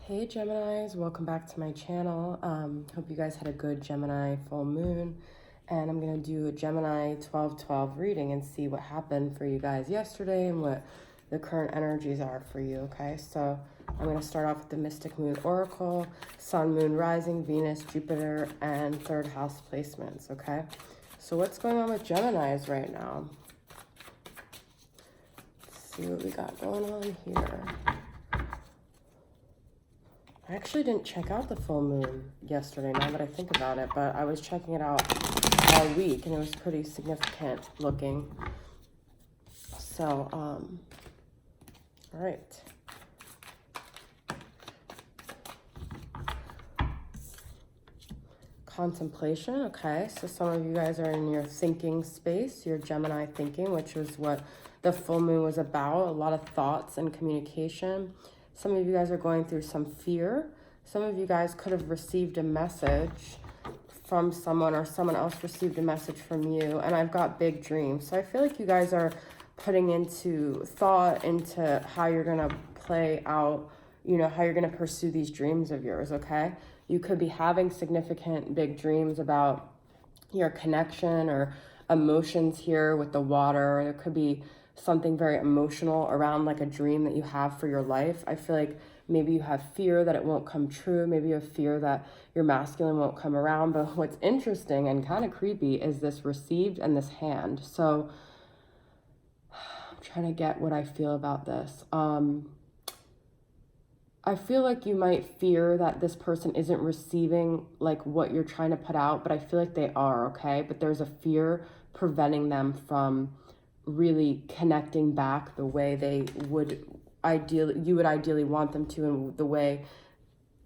Hey Geminis, welcome back to my channel. Hope you guys had a good Gemini full moon. And I'm going to do a Gemini 12-12 reading and see what happened for you guys yesterday and what the current energies are for you, okay? So I'm going to start off with the Mystic Moon Oracle, Sun, Moon, Rising, Venus, Jupiter, and third house placements, okay? So what's going on with Geminis right now? Let's see what we got going on here. I actually didn't check out the full moon yesterday, now that I think about it, but I was checking it out all week, and it was pretty significant looking. So, all right. Contemplation, okay. So some of you guys are in your thinking space, your Gemini thinking, which is what the full moon was about, a lot of thoughts and communication. Some of you guys are going through some fear. Some of you guys could have received a message from someone, or someone else received a message from you. And I've got big dreams. So I feel like you guys are putting into thought into how you're going to play out, you know, how you're going to pursue these dreams of yours, okay? You could be having significant big dreams about your connection or emotions here with the water. There could be something very emotional around like a dream that you have for your life. I feel like maybe you have fear that it won't come true. Maybe you have fear that your masculine won't come around. But what's interesting and kind of creepy is this received and this hand. So I'm trying to get what I feel about this. I feel like you might fear that this person isn't receiving like what you're trying to put out, but I feel like they are, okay? But there's a fear preventing them from really connecting back the way they would you would ideally want them to, and the way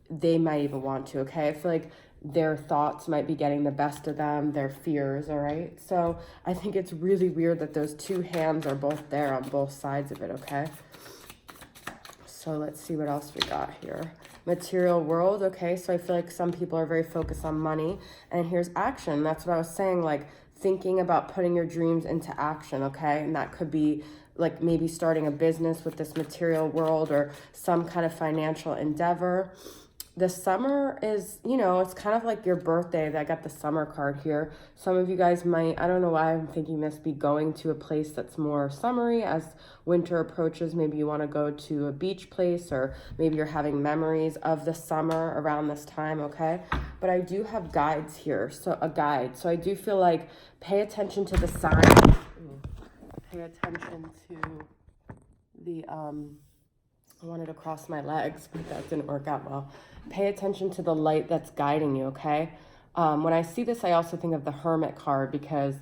they might even want to, okay? I feel like their thoughts might be getting the best of them, their fears, all right? So I think it's really weird that those two hands are both there on both sides of it, okay? So let's see what else we got here. Material world, okay? So I feel like some people are very focused on money. And here's action. That's what I was saying, like thinking about putting your dreams into action, okay? And that could be like maybe starting a business with this material world or some kind of financial endeavor. The summer is, you know, it's kind of like your birthday. I got the summer card here. Some of you guys might, I don't know why I'm thinking this, be going to a place that's more summery as winter approaches. Maybe you want to go to a beach place, or maybe you're having memories of the summer around this time, okay? But I do have guides here, so a guide. So I do feel like pay attention to the signs. Pay attention to the, I wanted to cross my legs, but that didn't work out well. Pay attention to the light that's guiding you, okay? When I see this, I also think of the Hermit card because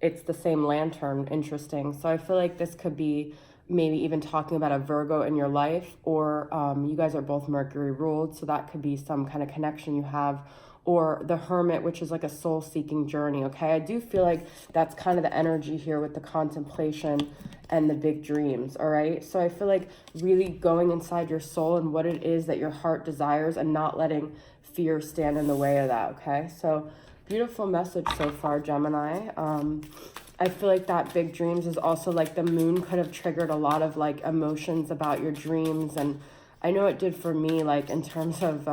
it's the same lantern, interesting. So I feel like this could be maybe even talking about a Virgo in your life, or you guys are both Mercury ruled, so that could be some kind of connection you have, or the Hermit, which is like a soul-seeking journey, okay? I do feel like that's kind of the energy here with the contemplation and the big dreams, all right? So I feel like really going inside your soul and what it is that your heart desires, and not letting fear stand in the way of that, okay? So beautiful message so far, Gemini. I feel like that big dreams is also like the moon could have triggered a lot of like emotions about your dreams. And I know it did for me, like in terms of,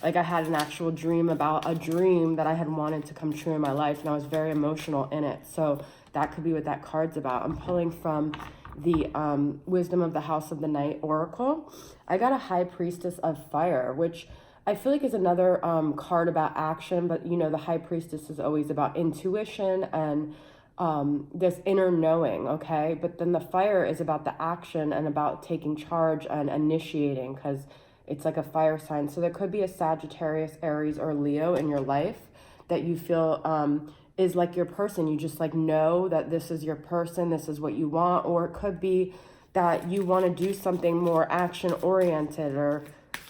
like I had an actual dream about a dream that I had wanted to come true in my life, and I was very emotional in it. So that could be what that card's about. I'm pulling from the Wisdom of the House of the Night Oracle. I got a High Priestess of Fire, which I feel like is another card about action, but you know, the High Priestess is always about intuition and this inner knowing, okay? But then the fire is about the action and about taking charge and initiating, because it's like a fire sign. So there could be a Sagittarius, Aries, or Leo in your life that you feel is like your person. You just like know that this is your person, this is what you want. Or it could be that you want to do something more action oriented, or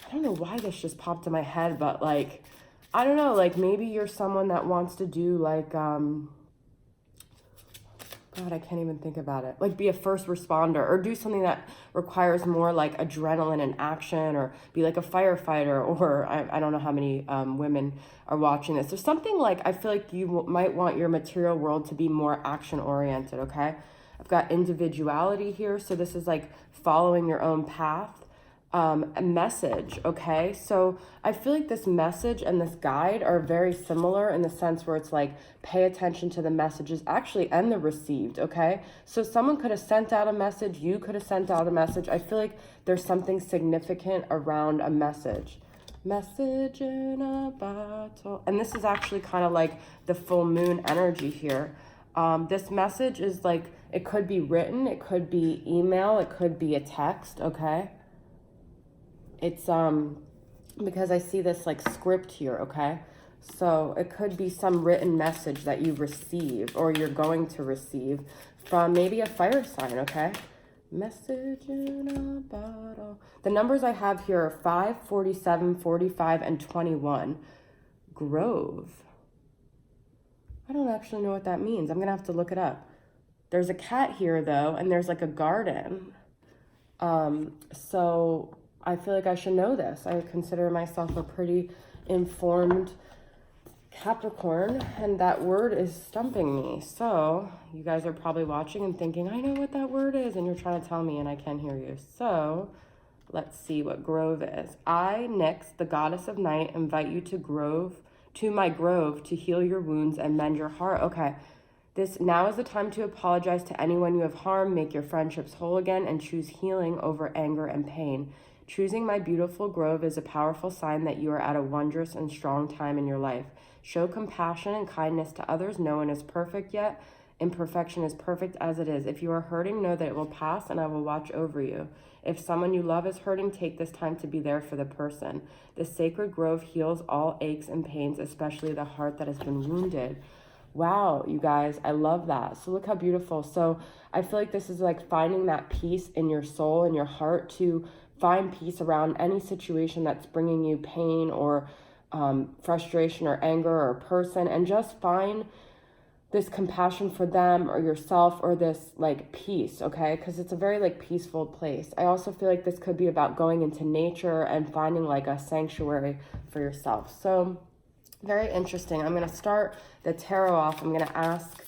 I don't know why this just popped in my head, but like, I don't know, like maybe you're someone that wants to do like, God, I can't even think about it. Like be a first responder, or do something that requires more like adrenaline and action, or be like a firefighter, or I don't know how many women are watching this. There's something like, I feel like you might want your material world to be more action oriented, okay? I've got individuality here. So this is like following your own path. a message, okay? So I feel like this message and this guide are very similar in the sense where it's like, pay attention to the messages actually and the received, okay? So someone could have sent out a message, you could have sent out a message. I feel like there's something significant around a message. Message in a bottle. And this is actually kind of like the full moon energy here. This message is like, it could be written, it could be email, it could be a text, okay? It's because I see this like script here, okay? So it could be some written message that you receive or you're going to receive from maybe a fire sign, okay? Message in a bottle. The numbers I have here are 5, 47, 45, and 21. Grove. I don't actually know what that means. I'm gonna have to look it up. There's a cat here though, and there's like a garden. So I feel like I should know this. I consider myself a pretty informed Capricorn, and that word is stumping me. So you guys are probably watching and thinking, I know what that word is, and you're trying to tell me and I can't hear you. So let's see what grove is. I, Nyx, the goddess of night, invite you to my grove to heal your wounds and mend your heart. Okay. Now is the time to apologize to anyone you have harmed, make your friendships whole again, and choose healing over anger and pain. Choosing my beautiful grove is a powerful sign that you are at a wondrous and strong time in your life. Show compassion and kindness to others. No one is perfect yet. Imperfection is perfect as it is. If you are hurting, know that it will pass and I will watch over you. If someone you love is hurting, take this time to be there for the person. The sacred grove heals all aches and pains, especially the heart that has been wounded. Wow, you guys, I love that. So look how beautiful. So I feel like this is like finding that peace in your soul and your heart to find peace around any situation that's bringing you pain or frustration or anger or a person, and just find this compassion for them or yourself or this like peace, okay? Because it's a very like peaceful place. I also feel like this could be about going into nature and finding like a sanctuary for yourself. So very interesting. I'm going to start the tarot off. I'm going to ask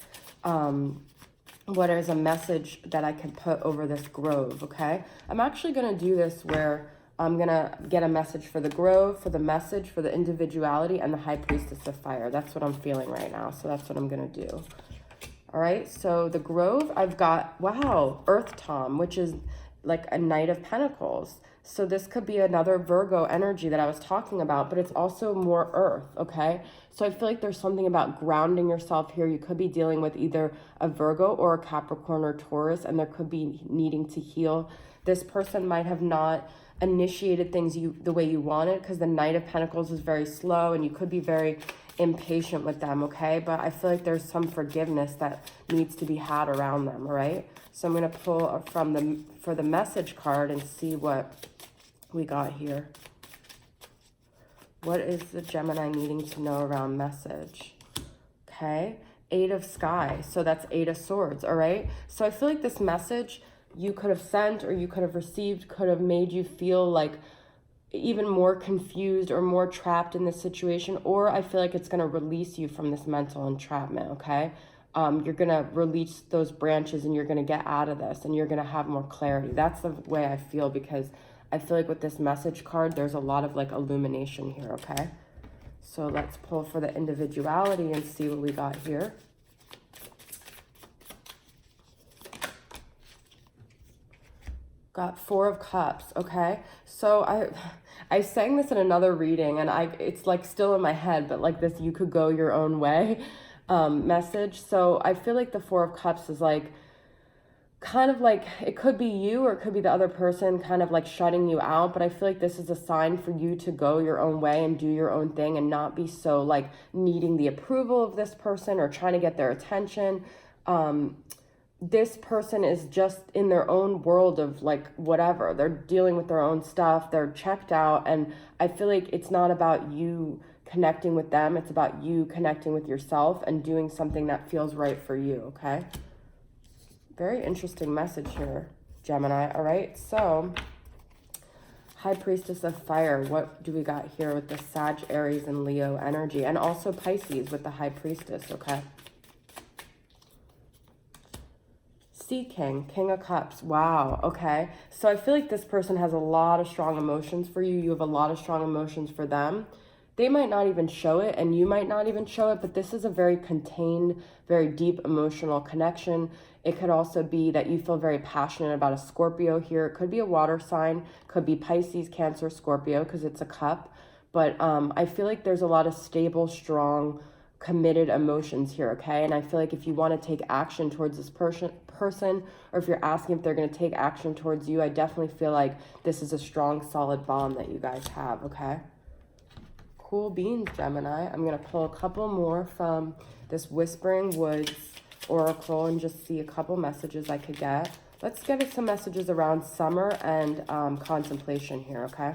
what is a message that I can put over this grove, okay? I'm actually going to do this where I'm going to get a message for the grove, for the message, for the individuality, and the high priestess of fire. That's what I'm feeling right now, so that's what I'm going to do. All right, so the grove, I've got, wow, Earth Tom, which is like a Knight of Pentacles. So this could be another Virgo energy that I was talking about, but it's also more earth, okay? So I feel like there's something about grounding yourself here. You could be dealing with either a Virgo or a Capricorn or Taurus, and there could be needing to heal. This person might have not initiated things the way you wanted, because the Knight of Pentacles is very slow and you could be very impatient with them, okay? But I feel like there's some forgiveness that needs to be had around them, all right? So I'm going to pull for the message card and see what we got here. What is the Gemini needing to know around message? Okay, 8 of Sky. So that's 8 of Swords, all right? So I feel like this message you could have sent or you could have received could have made you feel like even more confused or more trapped in this situation, or I feel like it's going to release you from this mental entrapment, okay? You're going to release those branches and you're going to get out of this and you're going to have more clarity. That's the way I feel, because I feel like with this message card, there's a lot of like illumination here, okay? So let's pull for the individuality and see what we got here. Got 4 of Cups, okay? So I sang this in another reading and it's like still in my head, but like this you could go your own way message. So I feel like the 4 of Cups is like kind of like, it could be you or it could be the other person kind of like shutting you out, but I feel like this is a sign for you to go your own way and do your own thing and not be so like needing the approval of this person or trying to get their attention. This person is just in their own world of like whatever. They're dealing with their own stuff. They're checked out. And I feel like it's not about you connecting with them. It's about you connecting with yourself and doing something that feels right for you, okay? Very interesting message here, Gemini. All right, so High Priestess of Fire. What do we got here with the Sag, Aries, and Leo energy? And also Pisces with the High Priestess, okay? Sea King, King of Cups. Wow. Okay. So I feel like this person has a lot of strong emotions for you. You have a lot of strong emotions for them. They might not even show it, and you might not even show it, but this is a very contained, very deep emotional connection. It could also be that you feel very passionate about a Scorpio here. It could be a water sign, could be Pisces, Cancer, Scorpio, because it's a cup. But I feel like there's a lot of stable, strong, committed emotions here, okay? And I feel like if you want to take action towards this person, or if you're asking if they're going to take action towards you, I definitely feel like this is a strong, solid bond that you guys have, okay? Cool beans, Gemini. I'm going to pull a couple more from this Whispering Woods Oracle and just see a couple messages I could get. Let's get some messages around summer and contemplation here, okay?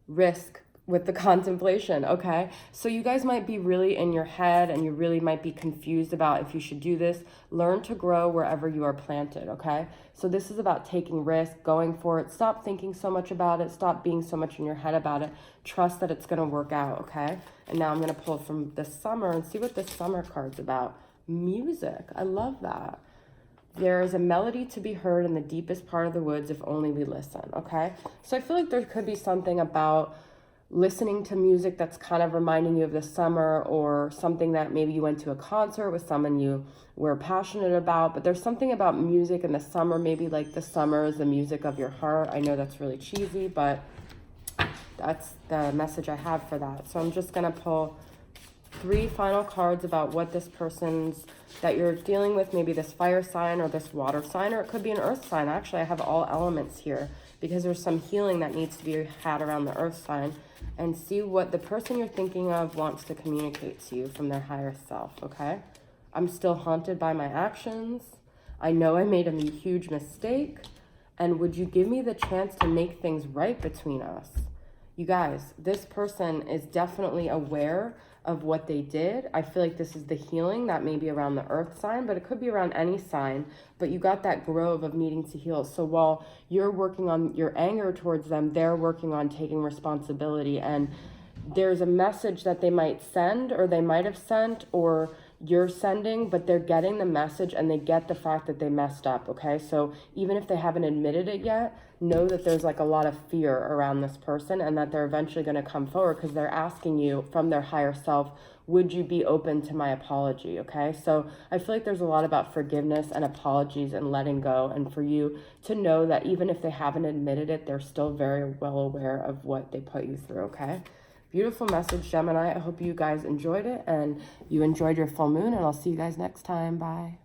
Risk with the contemplation, okay? So you guys might be really in your head and you really might be confused about if you should do this. Learn to grow wherever you are planted, okay? So this is about taking risk, going for it. Stop thinking so much about it. Stop being so much in your head about it. Trust that it's going to work out, okay? And now I'm going to pull from the summer and see what this summer card's about. Music. I love that. There is a melody to be heard in the deepest part of the woods if only we listen, okay? So I feel like there could be something about listening to music that's kind of reminding you of the summer, or something that maybe you went to a concert with someone you were passionate about, but there's something about music in the summer, maybe like the summer is the music of your heart. I know that's really cheesy, but that's the message I have for that. So I'm just going to pull 3 final cards about what this person's that you're dealing with, maybe this fire sign or this water sign, or it could be an earth sign. Actually, I have all elements here because there's some healing that needs to be had around the earth sign, and see what the person you're thinking of wants to communicate to you from their higher self, okay? I'm still haunted by my actions. I know I made a huge mistake. And would you give me the chance to make things right between us? You guys, this person is definitely aware of what they did. I feel like this is the healing that may be around the earth sign, but it could be around any sign. But you got that grove of needing to heal. So while you're working on your anger towards them, they're working on taking responsibility. And there's a message that they might send, or they might have sent, or you're sending, but they're getting the message and they get the fact that they messed up, okay? So even if they haven't admitted it yet, know that there's like a lot of fear around this person, and that they're eventually going to come forward because they're asking you from their higher self, would you be open to my apology, okay? So I feel like there's a lot about forgiveness and apologies and letting go, and for you to know that even if they haven't admitted it, they're still very well aware of what they put you through, okay? Beautiful message, Gemini. I hope you guys enjoyed it and you enjoyed your full moon, and I'll see you guys next time. Bye.